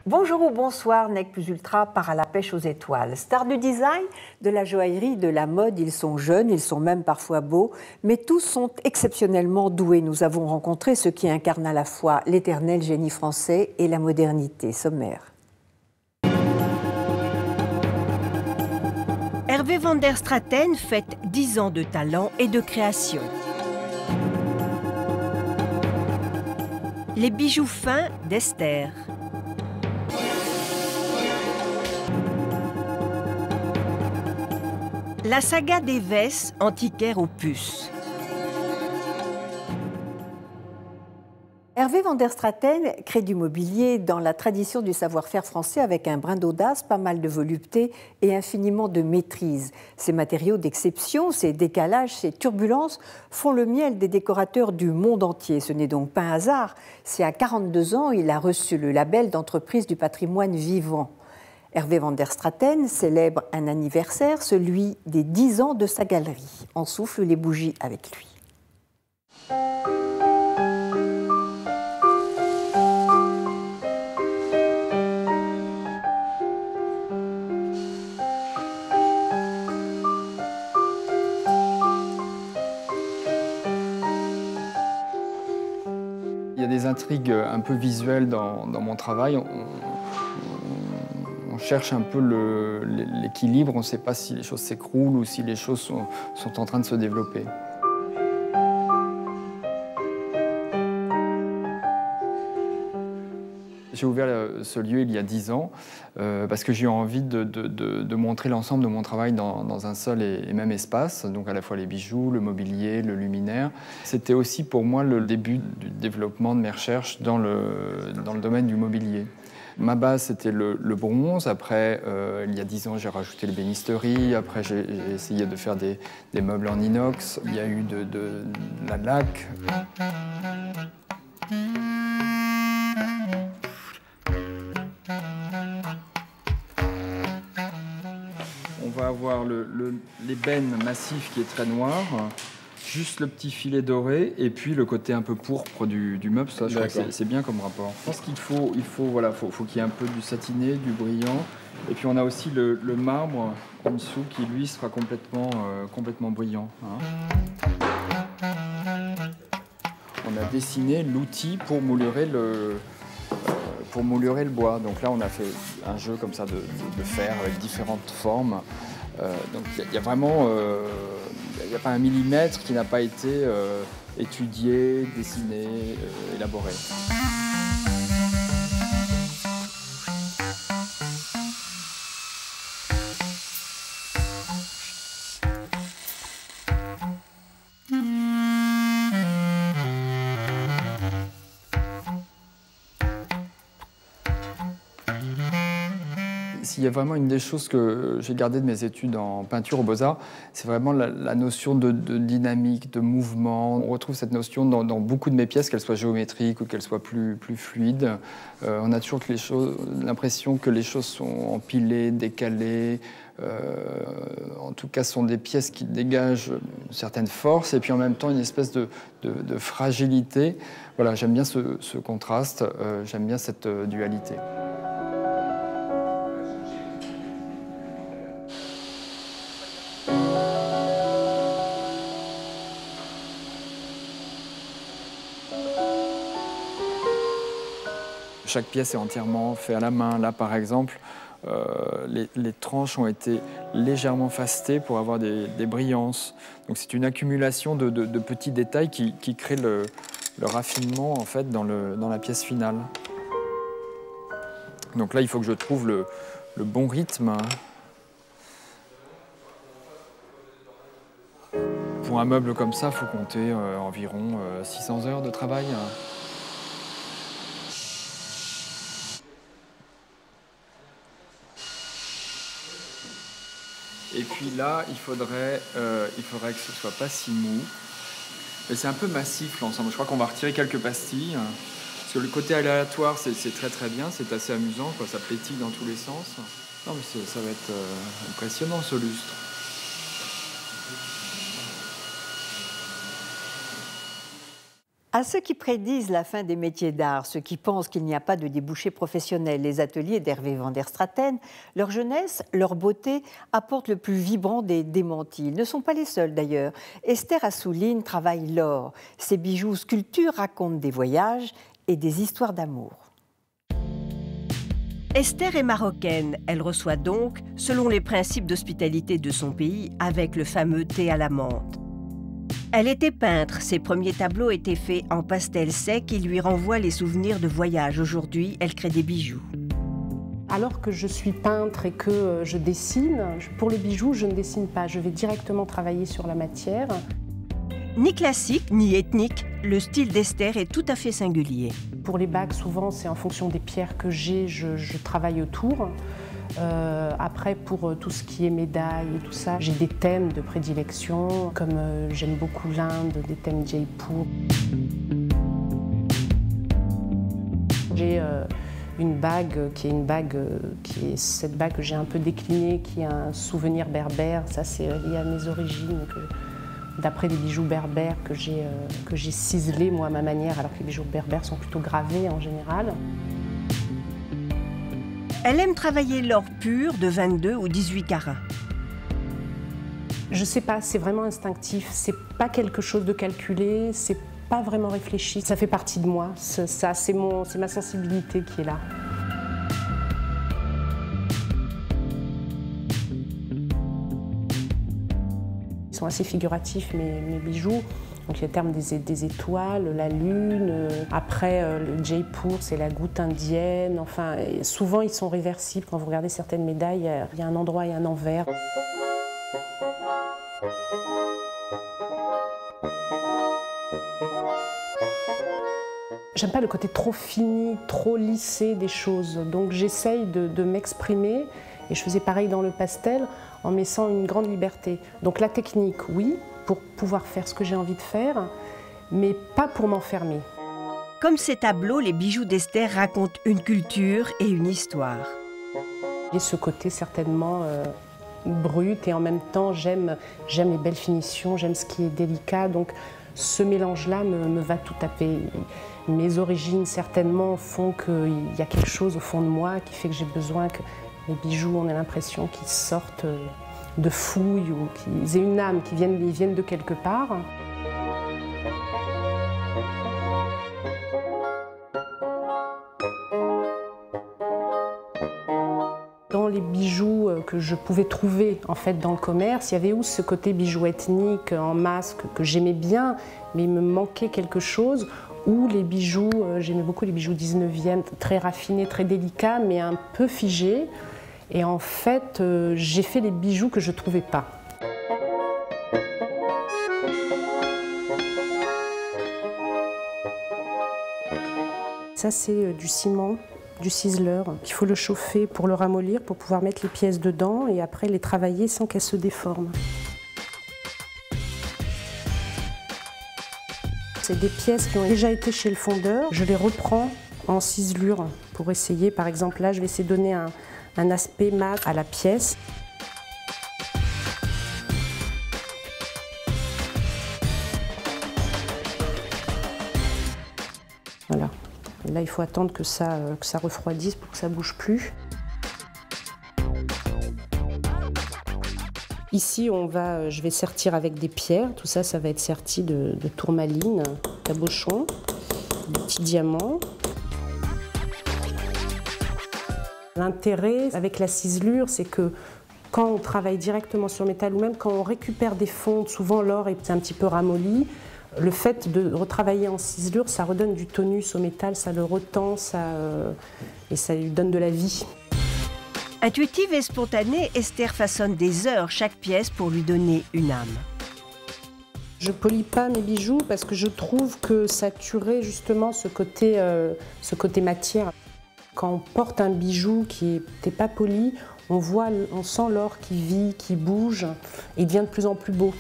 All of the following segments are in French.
Bonjour ou bonsoir, Nec Plus Ultra part à la pêche aux étoiles. Stars du design, de la joaillerie, de la mode, ils sont jeunes, ils sont même parfois beaux, mais tous sont exceptionnellement doués. Nous avons rencontré ceux qui incarnent à la fois l'éternel génie français et la modernité. Sommaire. Hervé van der Straeten fête 10 ans de talent et de création. Les bijoux fins d'Esther. La saga des Vesses, antiquaire aux puces. Hervé van der Straeten crée du mobilier dans la tradition du savoir-faire français avec un brin d'audace, pas mal de volupté et infiniment de maîtrise. Ces matériaux d'exception, ces décalages, ces turbulences font le miel des décorateurs du monde entier. Ce n'est donc pas un hasard si à 42 ans, il a reçu le label d'entreprise du patrimoine vivant. Hervé van der Straeten célèbre un anniversaire, celui des 10 ans de sa galerie. On souffle les bougies avec lui. Il y a des intrigues un peu visuelles dans mon travail. On cherche un peu l'équilibre, on ne sait pas si les choses s'écroulent ou si les choses sont en train de se développer. J'ai ouvert ce lieu il y a 10 ans parce que j'ai eu envie de montrer l'ensemble de mon travail dans un seul et même espace, donc à la fois les bijoux, le mobilier, le luminaire. C'était aussi pour moi le début du développement de mes recherches dans le domaine du mobilier. Ma base, c'était le bronze. Après, il y a 10 ans, j'ai rajouté l'ébénisterie. Après, j'ai essayé de faire des meubles en inox. Il y a eu de la laque. On va avoir l'ébène massif qui est très noir. Juste le petit filet doré et puis le côté un peu pourpre du meuble, ça je crois que c'est bien comme rapport. Je pense qu'il faut qu'il y ait un peu du satiné, du brillant. Et puis on a aussi le marbre en dessous qui lui sera complètement brillant. Hein. On a dessiné l'outil pour moulerer le bois. Donc là on a fait un jeu comme ça de fer avec différentes formes. Donc il y a vraiment... il n'y a pas un millimètre qui n'a pas été étudié, dessiné, élaboré. S'il y a vraiment une des choses que j'ai gardées de mes études en peinture aux Beaux-Arts, c'est vraiment la notion de dynamique, de mouvement. On retrouve cette notion dans beaucoup de mes pièces, qu'elles soient géométriques ou qu'elles soient plus fluides. On a toujours l'impression que les choses sont empilées, décalées. En tout cas, ce sont des pièces qui dégagent une certaine force et puis en même temps une espèce de fragilité. Voilà, j'aime bien ce contraste, j'aime bien cette dualité. Chaque pièce est entièrement faite à la main. Là, par exemple, les tranches ont été légèrement fastées pour avoir des brillances. Donc c'est une accumulation de petits détails qui créent le raffinement en fait, dans la pièce finale. Donc là, il faut que je trouve le bon rythme. Pour un meuble comme ça, il faut compter environ 600 heures de travail. Et puis là, il faudrait que ce soit pas si mou. Et c'est un peu massif l'ensemble. Je crois qu'on va retirer quelques pastilles. Parce que le côté aléatoire, c'est très très bien, c'est assez amusant, quoi. Ça pétille dans tous les sens. Non mais ça va être impressionnant ce lustre. « À ceux qui prédisent la fin des métiers d'art, ceux qui pensent qu'il n'y a pas de débouchés professionnels, les ateliers d'Hervé van der Straten, leur jeunesse, leur beauté apportent le plus vibrant des démentis. Ils ne sont pas les seuls d'ailleurs. Esther Assouline travaille l'or. Ses bijoux sculptures racontent des voyages et des histoires d'amour. Esther est marocaine. Elle reçoit donc, selon les principes d'hospitalité de son pays, avec le fameux thé à la menthe. Elle était peintre. Ses premiers tableaux étaient faits en pastel sec qui lui renvoient les souvenirs de voyage. Aujourd'hui, elle crée des bijoux. Alors que je suis peintre et que je dessine, pour les bijoux, je ne dessine pas. Je vais directement travailler sur la matière. Ni classique, ni ethnique, le style d'Esther est tout à fait singulier. Pour les bagues, souvent, c'est en fonction des pierres que j'ai, je travaille autour. Après, pour tout ce qui est médailles et tout ça, j'ai des thèmes de prédilection, comme j'aime beaucoup l'Inde, des thèmes Jaipur. J'ai une bague qui est cette bague que j'ai un peu déclinée, qui est un souvenir berbère. Ça, c'est lié à mes origines, d'après des bijoux berbères que j'ai ciselés, moi, à ma manière, alors que les bijoux berbères sont plutôt gravés en général. Elle aime travailler l'or pur de 22 ou 18 carats. Je sais pas, c'est vraiment instinctif. C'est pas quelque chose de calculé, c'est pas vraiment réfléchi. Ça fait partie de moi. C'est ma sensibilité qui est là. Ils sont assez figuratifs, mes bijoux. Donc il y a le terme des étoiles, la lune, après le Jaipur, c'est la goutte indienne. Enfin, souvent ils sont réversibles. Quand vous regardez certaines médailles, il y a un endroit et un envers. J'aime pas le côté trop fini, trop lissé des choses. Donc j'essaye de m'exprimer. Et je faisais pareil dans le pastel en me laissant une grande liberté. Donc la technique, oui, pour pouvoir faire ce que j'ai envie de faire, mais pas pour m'enfermer. Comme ces tableaux, les bijoux d'Esther racontent une culture et une histoire. J'ai ce côté certainement brut et en même temps j'aime les belles finitions, j'aime ce qui est délicat. Donc ce mélange-là me va tout à fait. Mes origines certainement font qu'il y a quelque chose au fond de moi qui fait que j'ai besoin que les bijoux, on a l'impression qu'ils sortent de fouilles ou qu'ils aient une âme, qu'ils viennent de quelque part. Dans les bijoux que je pouvais trouver en fait dans le commerce, il y avait où ce côté bijoux ethnique en masque que j'aimais bien, mais il me manquait quelque chose. Ou les bijoux, j'aimais beaucoup les bijoux 19e, très raffinés, très délicats, mais un peu figés. Et en fait, j'ai fait les bijoux que je ne trouvais pas. Ça, c'est du ciment, du ciseleur, qu'il faut le chauffer pour le ramollir, pour pouvoir mettre les pièces dedans et après les travailler sans qu'elles se déforment. C'est des pièces qui ont déjà été chez le fondeur. Je les reprends en ciselure pour essayer, par exemple, là, je vais essayer de donner un aspect mat à la pièce. Voilà. Et là, il faut attendre que ça refroidisse pour que ça ne bouge plus. Ici, je vais sertir avec des pierres. Tout ça, ça va être serti de tourmaline, cabochon, des petits diamants. L'intérêt avec la ciselure, c'est que quand on travaille directement sur métal ou même quand on récupère des fontes, souvent l'or est un petit peu ramolli, le fait de retravailler en ciselure, ça redonne du tonus au métal, ça le retend et ça lui donne de la vie. Intuitive et spontanée, Esther façonne des heures chaque pièce pour lui donner une âme. Je polis pas mes bijoux parce que je trouve que ça tuerait justement ce côté matière. Quand on porte un bijou qui n'est pas poli, on sent l'or qui vit, qui bouge, et il devient de plus en plus beau.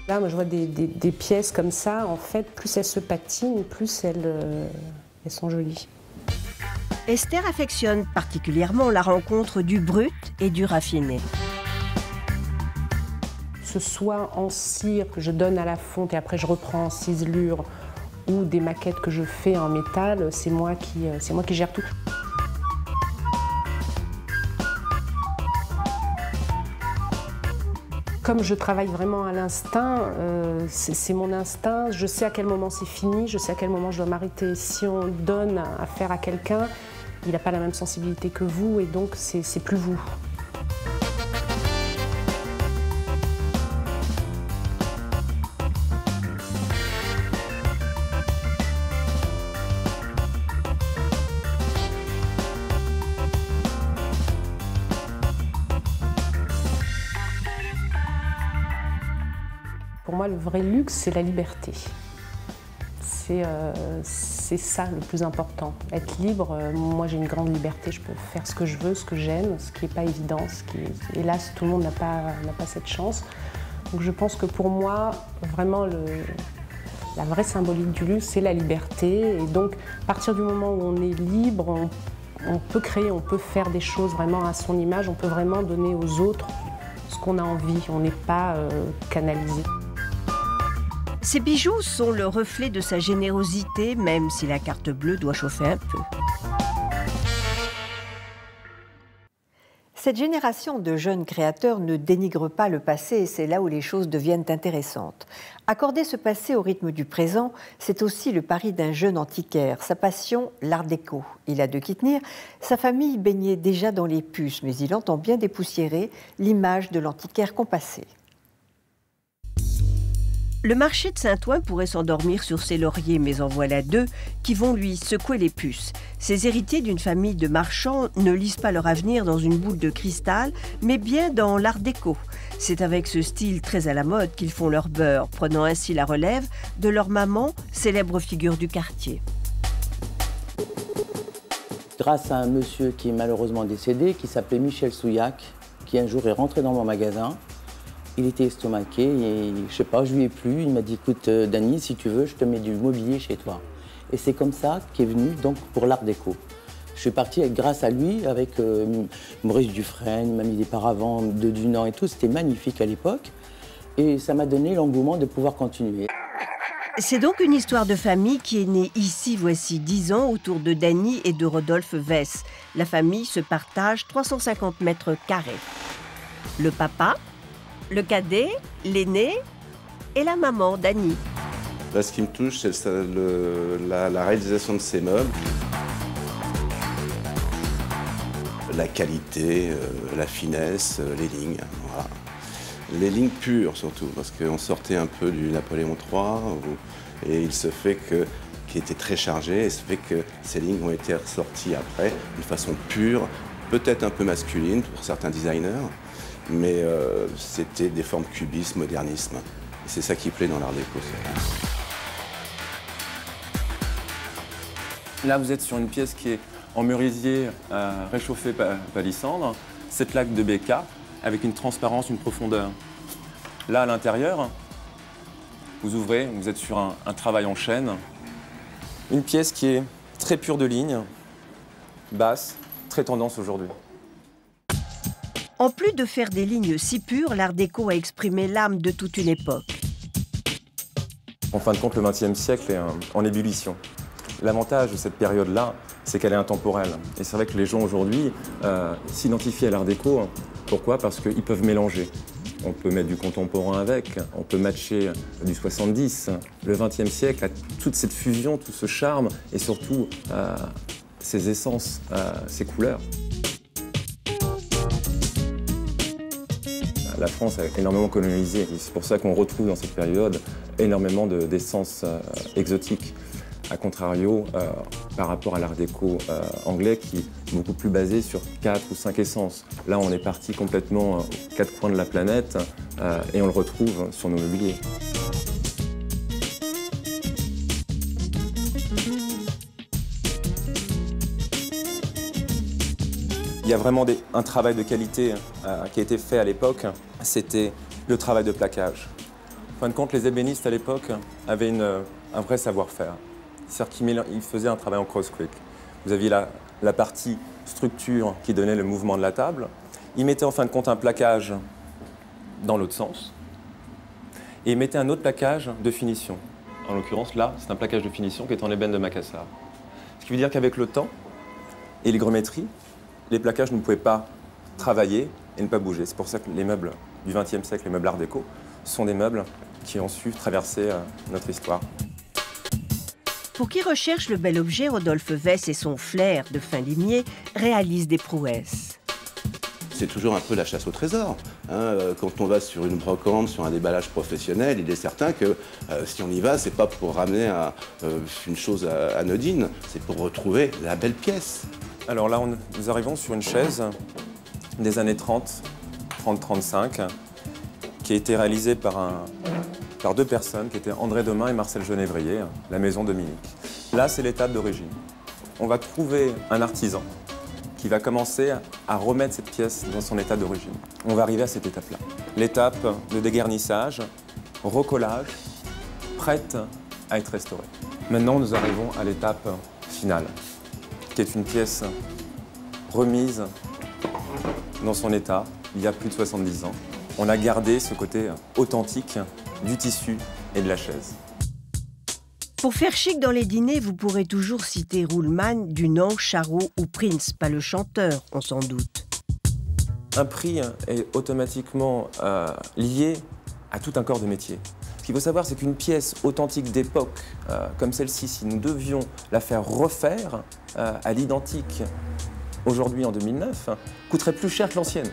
Là, moi, je vois des pièces comme ça, en fait, plus elles se patinent, plus elles sont jolies. Esther affectionne particulièrement la rencontre du brut et du raffiné. que ce soit en cire que je donne à la fonte et après je reprends en ciselure, ou des maquettes que je fais en métal, c'est moi qui gère tout. Comme je travaille vraiment à l'instinct, c'est mon instinct, je sais à quel moment c'est fini, je sais à quel moment je dois m'arrêter. Si on donne à faire à quelqu'un, il n'a pas la même sensibilité que vous et donc c'est plus vous. Pour moi, le vrai luxe, c'est la liberté. C'est ça le plus important. Être libre, moi j'ai une grande liberté, je peux faire ce que je veux, ce que j'aime, ce qui n'est pas évident, hélas, tout le monde n'a pas cette chance. Donc je pense que pour moi, vraiment, la vraie symbolique du luxe, c'est la liberté. Et donc, à partir du moment où on est libre, on peut créer, on peut faire des choses vraiment à son image, on peut vraiment donner aux autres ce qu'on a envie, on n'est pas canalisé. Ces bijoux sont le reflet de sa générosité, même si la carte bleue doit chauffer un peu. Cette génération de jeunes créateurs ne dénigre pas le passé et c'est là où les choses deviennent intéressantes. Accorder ce passé au rythme du présent, c'est aussi le pari d'un jeune antiquaire. Sa passion, l'art déco. Il a de qui tenir. Sa famille baignait déjà dans les puces, mais il entend bien dépoussiérer l'image de l'antiquaire compassé. Le marché de Saint-Ouen pourrait s'endormir sur ses lauriers, mais en voilà deux qui vont lui secouer les puces. Ces héritiers d'une famille de marchands ne lisent pas leur avenir dans une boule de cristal, mais bien dans l'art déco. C'est avec ce style très à la mode qu'ils font leur beurre, prenant ainsi la relève de leur maman, célèbre figure du quartier. Grâce à un monsieur qui est malheureusement décédé, qui s'appelait Michel Souillac, qui un jour est rentré dans mon magasin. Il était estomaqué et je sais pas, je lui ai plu. Il m'a dit, écoute Dany, si tu veux, je te mets du mobilier chez toi. Et c'est comme ça qu'est venu donc pour l'art déco. Je suis parti grâce à lui avec Maurice Dufresne, il m'a mis des paravents de Dunant et tout. C'était magnifique à l'époque. Et ça m'a donné l'engouement de pouvoir continuer. C'est donc une histoire de famille qui est née ici, voici 10 ans, autour de Dany et de Rodolphe Wess. La famille se partage 350 mètres carrés. Le papa, le cadet, l'aîné et la maman, Dany. Là, ce qui me touche, c'est la réalisation de ces meubles. La qualité, la finesse, les lignes. Voilà. Les lignes pures surtout, parce qu'on sortait un peu du Napoléon III, et il se fait qui était très chargé, et il se fait que ces lignes ont été ressorties après d'une façon pure, peut-être un peu masculine pour certains designers, mais c'était des formes cubisme, modernisme. Et c'est ça qui plaît dans l'art déco. Là, vous êtes sur une pièce qui est en merisier réchauffé palissandre, 7 lacs de BK, avec une transparence, une profondeur. Là, à l'intérieur, vous ouvrez, vous êtes sur un travail en chaîne. Une pièce qui est très pure de lignes, basse, très tendance aujourd'hui. En plus de faire des lignes si pures, l'art déco a exprimé l'âme de toute une époque. En fin de compte, le XXe siècle est en ébullition. L'avantage de cette période-là, c'est qu'elle est intemporelle. Et c'est vrai que les gens aujourd'hui s'identifient à l'art déco. Pourquoi? Parce qu'ils peuvent mélanger. On peut mettre du contemporain avec, on peut matcher du 70. Le XXe siècle a toute cette fusion, tout ce charme et surtout ces essences, ces couleurs. La France a énormément colonisé. C'est pour ça qu'on retrouve dans cette période énormément d'essences exotiques. A contrario, par rapport à l'art déco anglais qui est beaucoup plus basé sur 4 ou 5 essences. Là, on est parti complètement aux 4 coins de la planète et on le retrouve sur nos mobiliers. Il y a vraiment un travail de qualité qui a été fait à l'époque. C'était le travail de plaquage. En fin de compte, les ébénistes à l'époque avaient un vrai savoir-faire. C'est-à-dire qu'ils faisaient un travail en cross-quick. Vous aviez la partie structure qui donnait le mouvement de la table. Ils mettaient en fin de compte un plaquage dans l'autre sens. et mettaient un autre plaquage de finition. En l'occurrence, là, c'est un plaquage de finition qui est en ébène de Macassar. Ce qui veut dire qu'avec le temps et l'hygrométrie, les plaquages ne pouvaient pas travailler et ne pas bouger. C'est pour ça que les meubles du XXe siècle, les meubles art déco, sont des meubles qui ont su traverser notre histoire. Pour qui recherche le bel objet, Rodolphe Wess et son flair de fin limier réalisent des prouesses. C'est toujours un peu la chasse au trésor. Quand on va sur une brocante, sur un déballage professionnel, il est certain que si on y va, c'est pas pour ramener une chose anodine, c'est pour retrouver la belle pièce. Alors là, nous arrivons sur une chaise des années 30-35, qui a été réalisée par deux personnes, qui étaient André Demain et Marcel Genévrier, la maison Dominique. Là, c'est l'étape d'origine. On va trouver un artisan qui va commencer à remettre cette pièce dans son état d'origine. On va arriver à cette étape-là. L'étape de dégarnissage, recollage, prête à être restaurée. Maintenant, nous arrivons à l'étape finale, qui est une pièce remise dans son état il y a plus de 70 ans. On a gardé ce côté authentique du tissu et de la chaise. Pour faire chic dans les dîners, vous pourrez toujours citer Ruhlmann, Dunant, Charot ou Prince, pas le chanteur, on s'en doute. Un prix est automatiquement lié à tout un corps de métier. Ce qu'il faut savoir, c'est qu'une pièce authentique d'époque, comme celle-ci, si nous devions la faire refaire à l'identique aujourd'hui en 2009, coûterait plus cher que l'ancienne.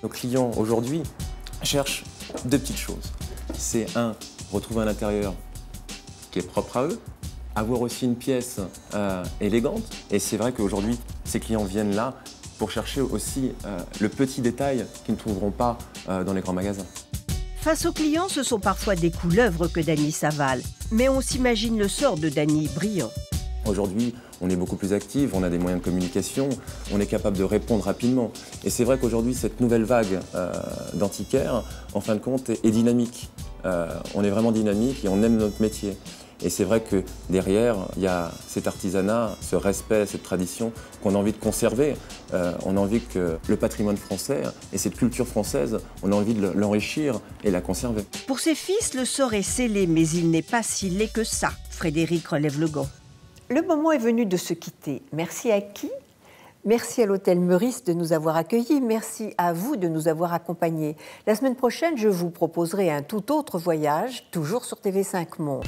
Nos clients aujourd'hui cherchent deux petites choses. C'est retrouver un intérieur qui est propre à eux, avoir aussi une pièce élégante. Et c'est vrai qu'aujourd'hui, ces clients viennent là pour chercher aussi le petit détail qu'ils ne trouveront pas dans les grands magasins. Face aux clients, ce sont parfois des couleuvres que Dany s'avale. Mais on s'imagine le sort de Dany brillant. Aujourd'hui, on est beaucoup plus actif, on a des moyens de communication, on est capable de répondre rapidement. Et c'est vrai qu'aujourd'hui, cette nouvelle vague d'antiquaires, en fin de compte, est dynamique. On est vraiment dynamique et on aime notre métier. Et c'est vrai que derrière, il y a cet artisanat, ce respect, cette tradition qu'on a envie de conserver. On a envie que le patrimoine français et cette culture française, on a envie de l'enrichir et la conserver. Pour ses fils, le sort est scellé, mais il n'est pas si laid que ça. Frédéric relève le gant. Le moment est venu de se quitter. Merci à qui ? Merci à l'Hôtel Meurice de nous avoir accueillis. Merci à vous de nous avoir accompagnés. La semaine prochaine, je vous proposerai un tout autre voyage, toujours sur TV5 Monde.